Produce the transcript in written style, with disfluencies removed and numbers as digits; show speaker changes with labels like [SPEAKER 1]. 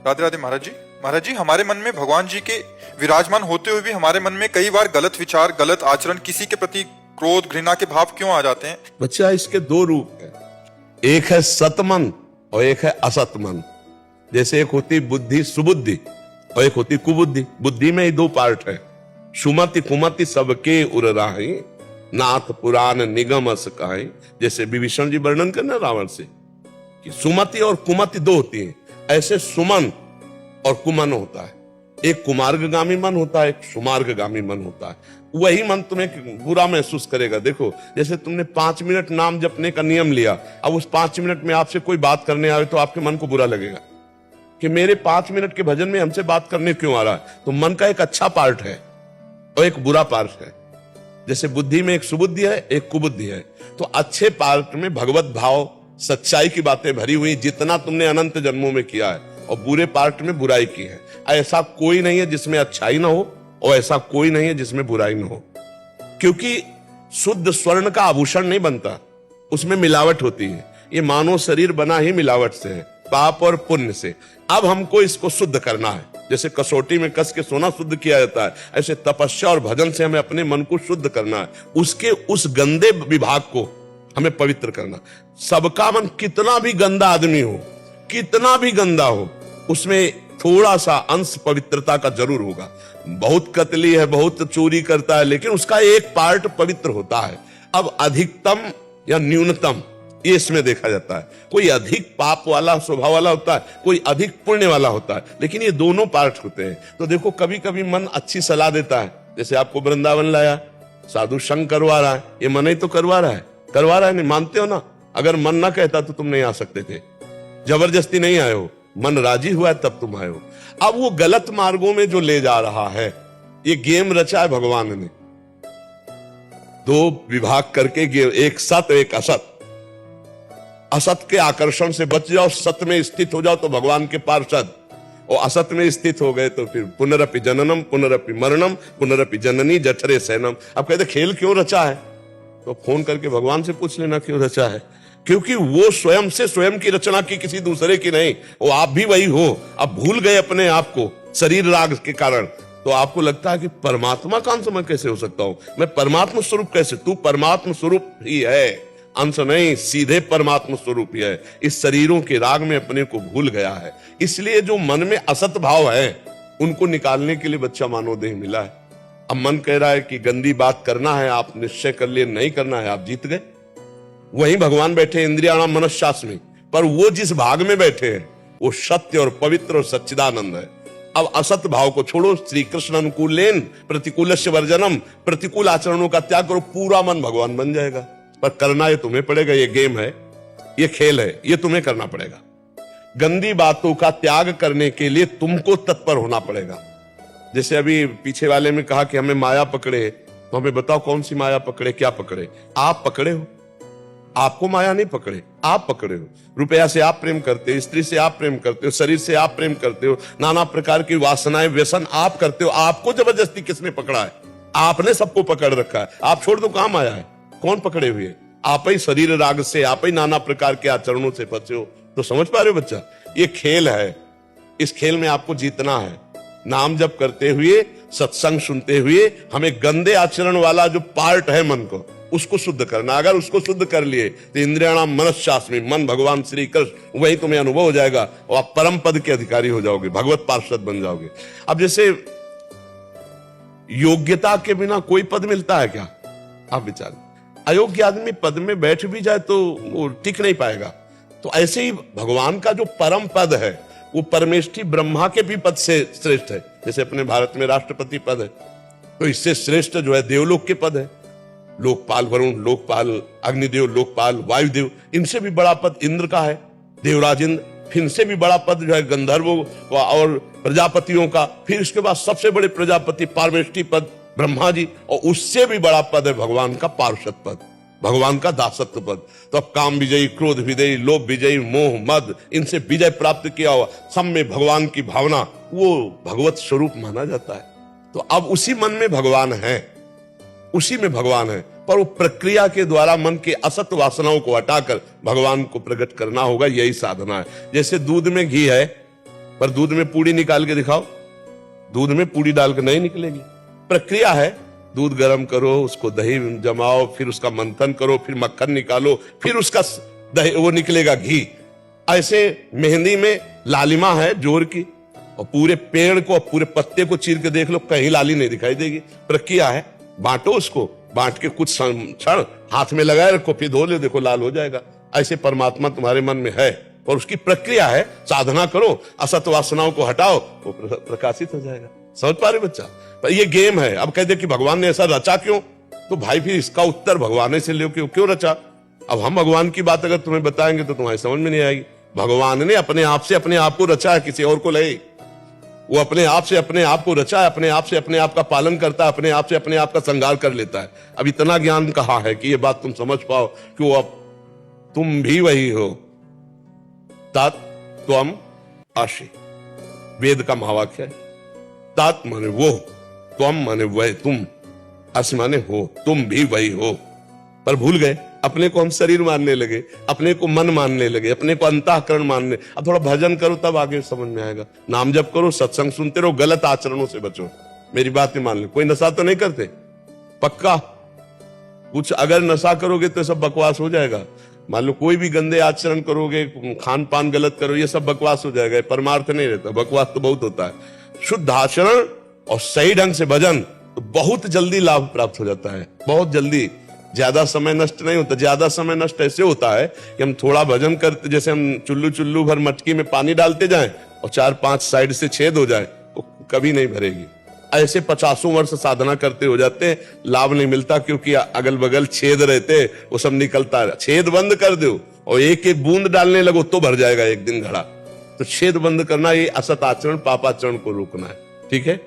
[SPEAKER 1] राधे राधे महाराज जी। महाराज जी, हमारे मन में भगवान जी के विराजमान होते हुए भी हमारे मन में कई बार गलत विचार, गलत आचरण, किसी के प्रति क्रोध, घृणा के भाव क्यों आ जाते हैं?
[SPEAKER 2] बच्चा, इसके दो रूप हैं। एक है सतमन और एक है असतमन। जैसे एक होती बुद्धि, सुबुद्धि, और एक होती कुबुद्धि। बुद्धि में ही दो पार्ट है। सुमति कुमति सबके उर राही, नाथ पुराण निगम अस कहाई। जैसे विभीषण जी वर्णन करना रावण से कि सुमति और कुमति दो होती है। ऐसे सुमन और कुमन होता है। एक कुमार्गगामी मन होता है, एक सुमार्गगामी मन होता है। वही मन तुम्हें बुरा महसूस करेगा। देखो, जैसे तुमने 5 मिनट नाम जपने का नियम लिया, अब उस 5 मिनट में आपसे कोई बात करने आए तो आपके मन को बुरा लगेगा कि मेरे 5 मिनट के भजन में हमसे बात करने क्यों आ रहा है। तो मन का एक अच्छा पार्ट है और एक बुरा पार्ट है। जैसे बुद्धि में एक सुबुद्धि है, एक कुबुद्धि है। तो अच्छे पार्ट में भगवत भाव, सच्चाई की बातें भरी हुई, जितना तुमने अनंत जन्मों में किया है, और बुरे पार्ट में बुराई की है। ऐसा कोई नहीं है जिसमें अच्छाई ना हो, और ऐसा कोई नहीं है जिसमें बुराई ना हो। क्योंकि शुद्ध स्वर्ण का आभूषण नहीं बनता, उसमें मिलावट होती है। ये मानव शरीर बना ही मिलावट से है, पाप और पुण्य से। अब हमको इसको शुद्ध करना है। जैसे कसौटी में कस के सोना शुद्ध किया जाता है, ऐसे तपस्या और भजन से हमें अपने मन को शुद्ध करना है। उसके उस गंदे विभाग को हमें पवित्र करना। सबका मन कितना भी गंदा आदमी हो, कितना भी गंदा हो, उसमें थोड़ा सा अंश पवित्रता का जरूर होगा। बहुत कतली है, बहुत चोरी करता है, लेकिन उसका एक पार्ट पवित्र होता है। अब अधिकतम या न्यूनतम ये इसमें देखा जाता है। कोई अधिक पाप वाला स्वभाव वाला होता है, कोई अधिक पुण्य वाला होता है, लेकिन ये दोनों पार्ट होते हैं। तो देखो, कभी कभी मन अच्छी सलाह देता है। जैसे आपको वृंदावन लाया, साधु संग करवा रहा है, ये मन ही तो करवा रहा है, नहीं मानते हो ना। अगर मन ना कहता तो तुम नहीं आ सकते थे, जबरदस्ती नहीं आए हो, मन राजी हुआ है तब तुम आए हो। अब वो गलत मार्गों में जो ले जा रहा है, ये गेम रचा है भगवान ने। 2 विभाग करके एक सत एक असत। असत के आकर्षण से बच जाओ, सत में स्थित हो जाओ तो भगवान के पार्षद, और असत में स्थित हो गए तो फिर पुनरपि जननम पुनरपि मरणम पुनरपि जननी जठरे सैनम। अब कहते खेल क्यों रचा है, तो फोन करके भगवान से पूछ लेना क्यों रचा है। क्योंकि वो स्वयं से स्वयं की रचना की, किसी दूसरे की नहीं। वो आप भी वही हो। अब भूल गए अपने आप को शरीर राग के कारण, तो आपको लगता है कि परमात्मा का अंश मैं कैसे हो सकता हूं, मैं परमात्मा स्वरूप कैसे। तू परमात्मा स्वरूप ही है, अंश नहीं, सीधे परमात्मा स्वरूप ही है। इस शरीरों के राग में अपने को भूल गया है। इसलिए जो मन में असत भाव है, उनको निकालने के लिए बच्चा मानव देह मिला है। अब मन कह रहा है कि गंदी बात करना है, आप निश्चय कर लिए नहीं करना है, आप जीत गए। वहीं भगवान बैठे इंद्रियाणाम मनश्चास्मि, पर वो जिस भाग में बैठे हैं वो सत्य और पवित्र और सच्चिदानंद है। अब असत भाव को छोड़ो, श्री कृष्ण अनुकूलेन प्रतिकूलस्य वर्जनम, प्रतिकूल आचरणों का त्याग करो, पूरा मन भगवान बन जाएगा। पर करना ये तुम्हें पड़ेगा। ये गेम है, ये खेल है, ये तुम्हें करना पड़ेगा। गंदी बातों का त्याग करने के लिए तुमको तत्पर होना पड़ेगा। जैसे अभी पीछे वाले में कहा कि हमें माया पकड़े, तो हमें बताओ कौन सी माया पकड़े, क्या पकड़े। आप पकड़े हो, आपको माया नहीं पकड़े, आप पकड़े हो। रुपया से आप प्रेम करते हो, स्त्री से आप प्रेम करते हो, शरीर से आप प्रेम करते हो, नाना प्रकार की वासनाएं व्यसन आप करते हो। आपको जबरदस्ती किसने पकड़ा है? आपने सबको पकड़ रखा है। आप छोड़ दो, कहां माया है? कौन पकड़े हुए? आप ही शरीर राग से, आप ही नाना प्रकार के आचरणों से फंसे हो। तो समझ पा रहे हो बच्चा, ये खेल है। इस खेल में आपको जीतना है। नाम जप करते हुए, सत्संग सुनते हुए, हमें गंदे आचरण वाला जो पार्ट है मन को, उसको शुद्ध करना। अगर उसको शुद्ध कर लिए तो इंद्रियाणाम मनश्चास्मि, मन भगवान श्री कृष्ण, वही तुम्हें अनुभव हो जाएगा और आप परम पद के अधिकारी हो जाओगे, भगवत पार्षद बन जाओगे। अब जैसे योग्यता के बिना कोई पद मिलता है क्या? आप विचार, अयोग्य आदमी पद में बैठ भी जाए तो वो टिक नहीं पाएगा। तो ऐसे ही भगवान का जो परम पद है, वो परमेष्ठी ब्रह्मा के भी पद से श्रेष्ठ है। जैसे अपने भारत में राष्ट्रपति पद है, तो इससे श्रेष्ठ जो है देवलोक के पद है। लोकपाल वरुण, लोकपाल अग्निदेव, लोकपाल वायुदेव, इनसे भी बड़ा पद इंद्र का है, देवराज इंद्र। फिर इनसे भी बड़ा पद जो है गंधर्वों और प्रजापतियों का। फिर इसके बाद सबसे बड़े प्रजापति पारमेष्ठी पद ब्रह्मा जी, और उससे भी बड़ा पद है भगवान का पार्षद पद, भगवान का दासत्व पद। तो अब काम विजयी, क्रोध विजयी, लोभ विजयी, मोह मद, इनसे विजय प्राप्त किया हुआ, सब में भगवान की भावना, वो भगवत स्वरूप माना जाता है। तो अब उसी मन में भगवान है, उसी में भगवान है। पर वो प्रक्रिया के द्वारा मन के असत वासनाओं को हटाकर भगवान को प्रकट करना होगा, यही साधना है। जैसे दूध में घी है, पर दूध में पूड़ी निकाल के दिखाओ, दूध में पूड़ी डाल के नहीं निकलेगी। प्रक्रिया है, दूध गर्म करो, उसको दही जमाओ, फिर उसका मंथन करो, फिर मक्खन निकालो, फिर उसका दही वो निकलेगा घी। ऐसे मेहंदी में लालिमा है जोर की, और पूरे पेड़ को पूरे पत्ते को चीर के देख लो, कहीं लाली नहीं दिखाई देगी। प्रक्रिया है, बांटो उसको, बांट के कुछ क्षण हाथ में लगाए रखो, फिर धो ले, देखो लाल हो जाएगा। ऐसे परमात्मा तुम्हारे मन में है और उसकी प्रक्रिया है, साधना करो, असत वासनाओं को हटाओ, वो प्रकाशित हो जाएगा। समझ पा रहे बच्चा? पर ये गेम है। अब कहते कि भगवान ने ऐसा रचा क्यों, तो भाई फिर इसका उत्तर भगवान से लो, क्यों रचा। अब हम भगवान की बात अगर तुम्हें बताएंगे तो तुम्हारी समझ में नहीं आएगी। भगवान ने अपने आप से अपने आप को रचा है, किसी और को नहीं। वो अपने आप से अपने आप को रचा है, अपने आप से अपने आप का पालन करता है, अपने आप से अपने आप का श्रृंगार कर लेता है। अब इतना ज्ञान कहाँ है कि ये बात तुम समझ पाओ कि वो अब तुम भी वही हो। तात त्वम असि, वेद का महावाक्य है। तात माने वो, त्वम माने वह तुम, असि माने हो, तुम भी वही हो। पर भूल गए, अपने को हम शरीर मानने लगे, अपने को मन मानने लगे, अपने को अंतःकरण मानने। अब थोड़ा भजन करो तब आगे समझ में आएगा। नाम जप करो, सत्संग सुनते रहो, गलत आचरणों से बचो। मेरी बात ही मान लो। कोई नशा तो नहीं करते? पक्का कुछ अगर नशा करोगे तो सब बकवास हो जाएगा। मान लो कोई भी गंदे आचरण करोगे, खान पान गलत करो, ये सब बकवास हो जाएगा। परमार्थ नहीं रहता, बकवास तो बहुत होता है। शुद्ध आचरण और सही ढंग से भजन तो बहुत जल्दी लाभ प्राप्त हो जाता है, बहुत जल्दी। ज्यादा समय नष्ट नहीं होता। ज्यादा समय नष्ट ऐसे होता है कि हम थोड़ा भजन करते, जैसे हम चुल्लू भर मटकी में पानी डालते जाएं और 4-5 साइड से छेद हो जाए, तो कभी नहीं भरेगी। ऐसे 50 वर्ष साधना करते हो जाते हैं, लाभ नहीं मिलता, क्योंकि अगल बगल छेद रहते, वो सब निकलता है। छेद बंद कर दो और एक एक बूंद डालने लगो तो भर जाएगा एक दिन घड़ा। तो छेद बंद करना, ये असत आचरण, पापाचरण को रोकना है। ठीक है।